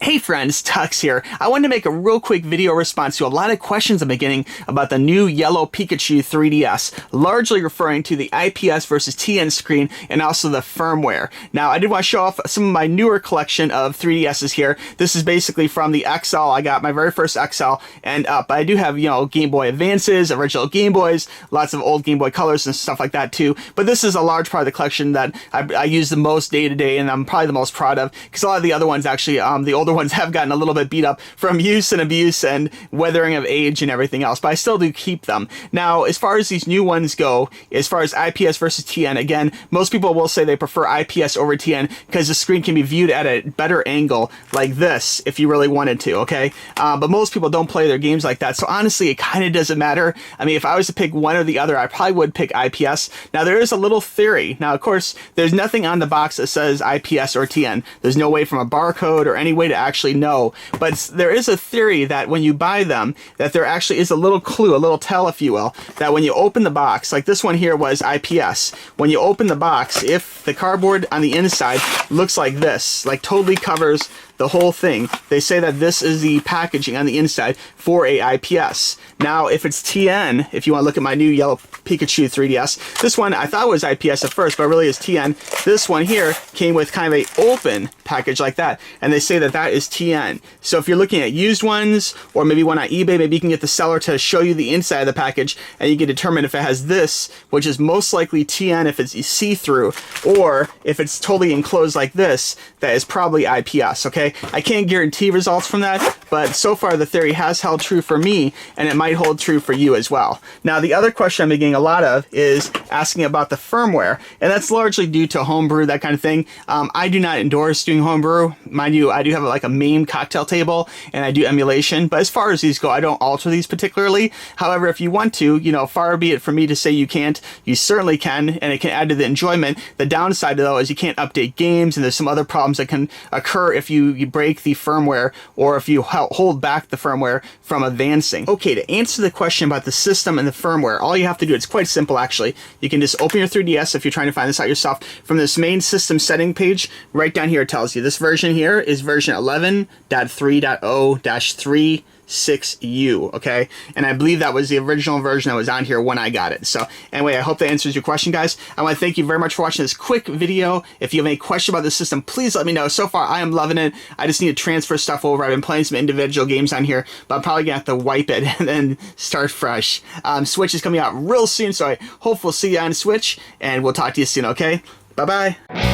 Hey friends, Tuxx here. I wanted to make a real quick video response to a lot of questions I'm getting about the new yellow Pikachu 3DS, largely referring to the IPS versus TN screen and also the firmware. Now, I did want to show off some of my newer collection of 3DSs here. This is basically from the XL. I got my very first XL and up. I do have, Game Boy Advances, original Game Boys, lots of old Game Boy Colors and stuff like that too. But this is a large part of the collection that I use the most day to day and I'm probably the most proud of, because a lot of the other ones actually, the older ones have gotten a little bit beat up from use and abuse and weathering of age and everything else, but I still do keep them. Now, as far as these new ones go, as far as IPS versus TN, again, most people will say they prefer IPS over TN because the screen can be viewed at a better angle like this if you really wanted to, okay? But most people don't play their games like that, so honestly, it kind of doesn't matter. I mean, if I was to pick one or the other, I probably would pick IPS. Now, there is a little theory. Now, of course, there's nothing on the box that says IPS or TN. There's no way from a barcode or any way to actually know, but there is a theory that when you buy them, that there actually is a little clue, a little tell, if you will, that when you open the box, like this one here was IPS, when you open the box, if the cardboard on the inside looks like this, like totally covers the whole thing, they say that this is the packaging on the inside for a IPS. Now, if it's TN, if you want to look at my new yellow Pikachu 3DS, this one I thought was IPS at first, but really is TN. This one here came with kind of a open package like that, and they say that that is TN. So if you're looking at used ones, or maybe one on eBay, maybe you can get the seller to show you the inside of the package, and you can determine if it has this, which is most likely TN if it's see-through, or if it's totally enclosed like this, that is probably IPS, okay? I can't guarantee results from that, but so far the theory has held true for me, and it might hold true for you as well. Now, the other question I've been getting a lot of is asking about the firmware, and that's largely due to homebrew, that kind of thing. I do not endorse doing homebrew. Mind you, I do have like a main cocktail table, and I do emulation, but as far as these go, I don't alter these particularly. However, if you want to, far be it from me to say you can't, you certainly can, and it can add to the enjoyment. The downside, though, is you can't update games, and there's some other problems that can occur if you break the firmware, or if you hold back the firmware from advancing. Okay, to answer the question about the system and the firmware, all you have to do, it's quite simple actually. You can just open your 3DS if you're trying to find this out yourself. From this main system setting page, right down here it tells you this version here is version 11.3.0-3.6U, okay? And I believe that was the original version that was on here when I got it. So anyway, I hope that answers your question, guys. I want to thank you very much for watching this quick video. If you have any question about the system, please let me know. So far, I am loving it. I just need to transfer stuff over. I've been playing some individual games on here, but I'm probably gonna have to wipe it and then start fresh. Switch is coming out real soon, so I hope we'll see you on Switch, and we'll talk to you soon, okay? Bye-bye.